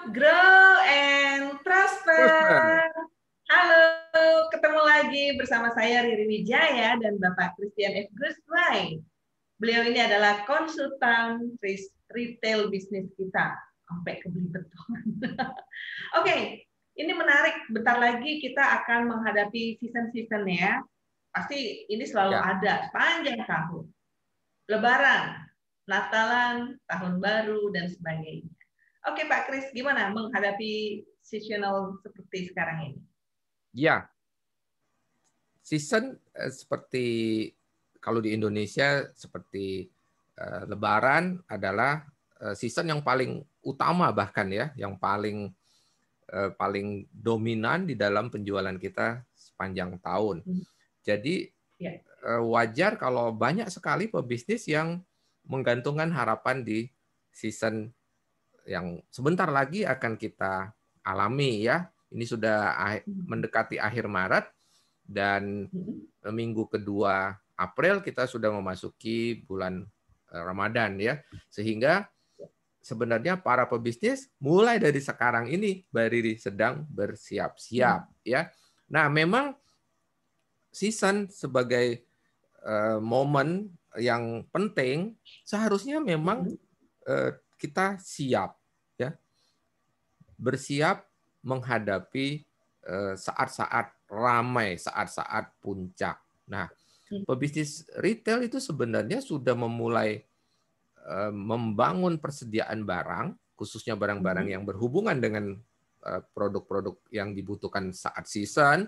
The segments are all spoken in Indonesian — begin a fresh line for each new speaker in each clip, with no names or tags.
Grow and
Prosper.
Prosper. Halo, ketemu lagi bersama saya Riri Wijaya dan Bapak Christian F. Guswai. Beliau ini adalah konsultan retail bisnis kita. Sampai kebelibet. Oke, ini menarik. Bentar lagi kita akan menghadapi season-season ya. Pasti ini selalu ada sepanjang tahun. Lebaran, Natalan, Tahun Baru, dan sebagainya. Oke Pak Kris, gimana menghadapi seasonal seperti sekarang ini?
Ya, season seperti kalau di Indonesia seperti Lebaran adalah season yang paling utama bahkan ya, yang paling dominan di dalam penjualan kita sepanjang tahun. Jadi wajar kalau banyak sekali pebisnis yang menggantungkan harapan di season yang sebentar lagi akan kita alami ya. Ini sudah mendekati akhir Maret dan minggu kedua April kita sudah memasuki bulan Ramadan ya. Sehingga sebenarnya para pebisnis mulai dari sekarang ini Mbak sedang bersiap-siap ya. Nah, memang season sebagai momen yang penting seharusnya memang kita siap ya, bersiap menghadapi saat-saat ramai, saat-saat puncak. Nah, pebisnis retail itu sebenarnya sudah memulai membangun persediaan barang, khususnya barang-barang yang berhubungan dengan produk-produk yang dibutuhkan saat season,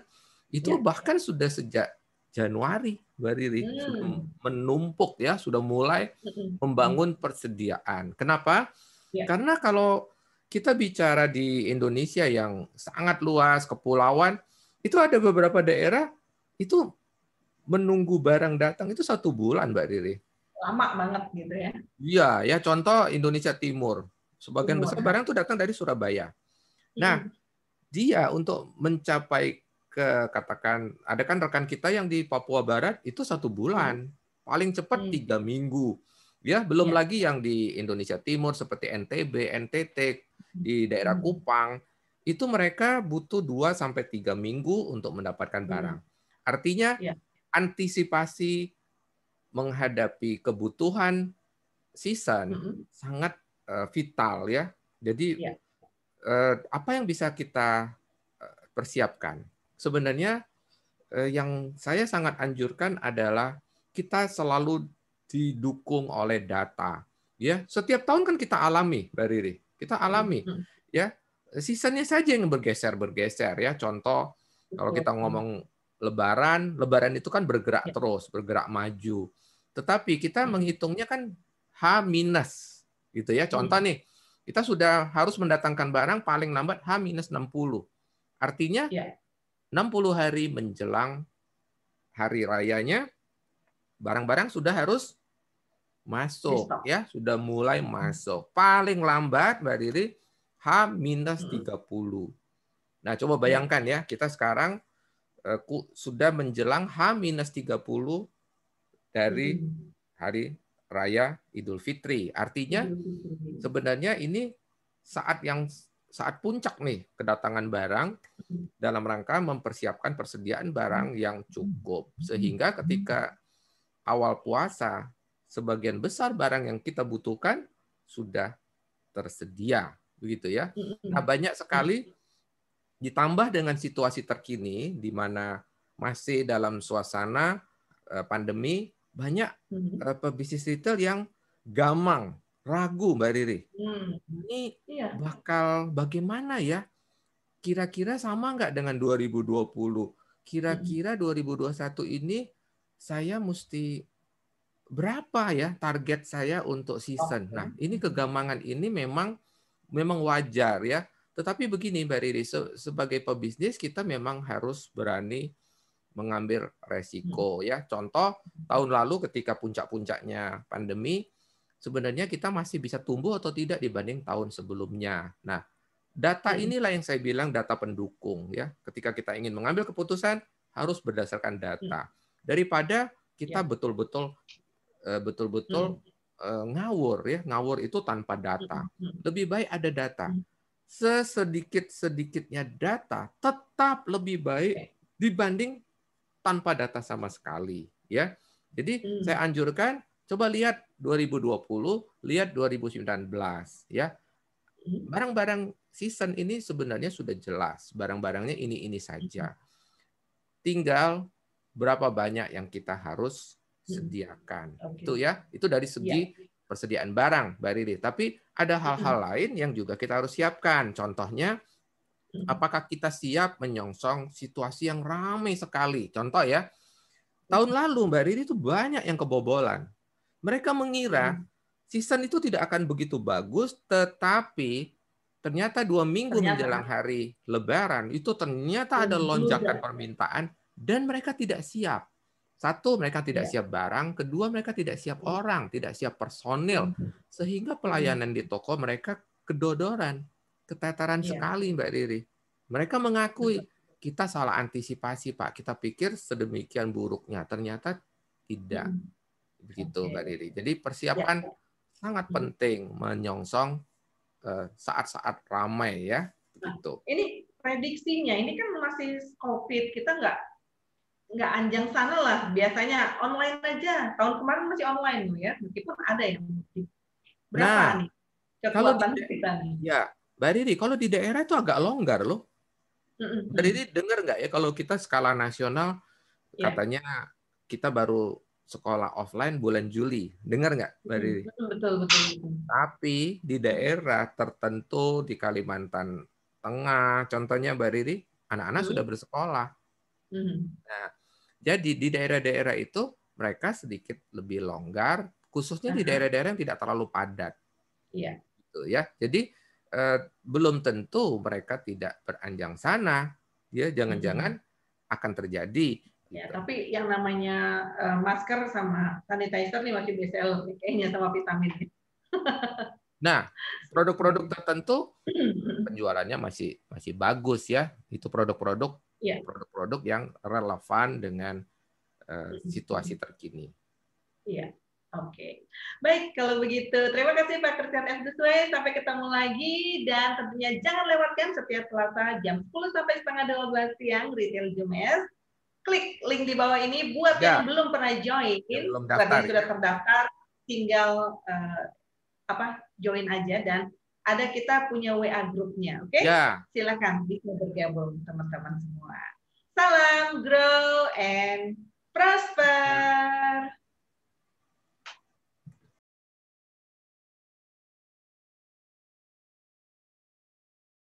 itu bahkan sudah sejak Januari, Mbak Riri, sudah menumpuk ya, sudah mulai membangun persediaan. Kenapa? Karena kalau kita bicara di Indonesia yang sangat luas, kepulauan, itu ada beberapa daerah itu menunggu barang datang itu 1 bulan, Mbak Riri.
Lama banget gitu ya.
Iya, ya contoh Indonesia Timur. Sebagian besar barang itu datang dari Surabaya. Nah, dia untuk mencapai katakan ada kan rekan kita yang di Papua Barat itu 1 bulan, paling cepat 3 minggu. Ya, belum lagi yang di Indonesia Timur seperti NTB, NTT, di daerah Kupang, itu mereka butuh 2 sampai 3 minggu untuk mendapatkan barang. Artinya antisipasi menghadapi kebutuhan season sangat vital ya. Jadi apa yang bisa kita persiapkan? Sebenarnya yang saya sangat anjurkan adalah kita selalu didukung oleh data. Ya, setiap tahun kan kita alami, Mbak Riri. Kita alami ya. Seasonnya saja yang bergeser ya. Contoh kalau kita ngomong Lebaran itu kan bergerak terus, bergerak maju. Tetapi kita menghitungnya kan H minus gitu ya. Contoh nih, kita sudah harus mendatangkan barang paling lambat H-60. Artinya 60 hari menjelang hari rayanya barang-barang sudah harus masuk ya, sudah mulai masuk. Paling lambat Mbak Riri H-30. Nah, coba bayangkan ya, kita sekarang sudah menjelang H-30 dari hari raya Idul Fitri. Artinya sebenarnya ini saat puncak nih kedatangan barang dalam rangka mempersiapkan persediaan barang yang cukup. Sehingga ketika awal puasa, sebagian besar barang yang kita butuhkan sudah tersedia. Begitu ya. Nah, banyak sekali ditambah dengan situasi terkini di mana masih dalam suasana pandemi, banyak pebisnis retail yang gamang, ragu Mbak Riri. Ini bakal bagaimana ya? Kira-kira sama nggak dengan 2020? Kira-kira 2021 ini saya mesti berapa ya target saya untuk season? Nah, ini kegamangan ini memang wajar ya. Tetapi begini Mbak Riri, sebagai pebisnis kita memang harus berani mengambil resiko ya. Contoh tahun lalu ketika puncak-puncaknya pandemi, sebenarnya kita masih bisa tumbuh atau tidak dibanding tahun sebelumnya. Nah, data inilah yang saya bilang data pendukung ya. Ketika kita ingin mengambil keputusan harus berdasarkan data. Daripada kita betul-betul ngawur ya. Ngawur itu tanpa data. Lebih baik ada data. sesedikit-sedikitnya data tetap lebih baik dibanding tanpa data sama sekali, ya. Jadi saya anjurkan coba lihat 2020, lihat 2019, ya. Barang-barang season ini sebenarnya sudah jelas, barang-barangnya ini saja. Tinggal berapa banyak yang kita harus sediakan. Itu ya, itu dari segi persediaan barang, Mbak Riri. Tapi ada hal-hal lain yang juga kita harus siapkan. Contohnya, apakah kita siap menyongsong situasi yang ramai sekali? Contoh ya, tahun lalu Mbak Riri itu banyak yang kebobolan. Mereka mengira season itu tidak akan begitu bagus, tetapi ternyata 2 minggu menjelang hari Lebaran itu ternyata ada lonjakan permintaan dan mereka tidak siap. Satu, mereka tidak siap barang. Kedua, mereka tidak siap orang, tidak siap personil. Sehingga pelayanan di toko mereka kedodoran, keteteran sekali, Mbak Riri. Mereka mengakui, kita salah antisipasi, Pak. Kita pikir sedemikian buruknya. Ternyata tidak. Begitu, Mbak Riri. Jadi persiapan sangat penting menyongsong saat-saat ramai ya. Begitu.
Ini prediksinya, ini kan masih COVID, kita nggak anjang sana lah. Biasanya online aja. Tahun kemarin masih online ya, meskipun ada yang berapa nih kekuatan kita nih?
Ya, Mbak Riri, kalau di daerah itu agak longgar loh. Mbak Riri dengar nggak ya kalau kita skala nasional katanya kita baru sekolah offline bulan Juli. Dengar nggak, Mbak Riri?
Betul.
Tapi di daerah tertentu di Kalimantan Tengah, contohnya Mbak Riri, anak-anak sudah bersekolah. Nah, jadi di daerah-daerah itu mereka sedikit lebih longgar, khususnya di daerah-daerah yang tidak terlalu padat.
Iya.
Gitu ya. Jadi belum tentu mereka tidak beranjang sana. Ya, jangan-jangan akan terjadi.
Ya, tapi yang namanya masker sama sanitizer nih masih BCL kayaknya sama vitamin.
Nah, produk-produk tertentu penjualannya masih bagus ya. Itu produk-produk yang relevan dengan situasi terkini.
Iya. Oke. Baik, kalau begitu terima kasih Pak Christian F. Gusway. Sampai ketemu lagi dan tentunya jangan lewatkan setiap Selasa jam 10 sampai setengah 12 siang Retail Jumes. Klik link di bawah ini buat yang belum pernah join, buat yang sudah terdaftar tinggal join aja dan ada kita punya WA grupnya, oke? Silakan bisa bergabung teman-teman semua. Salam grow and prosper.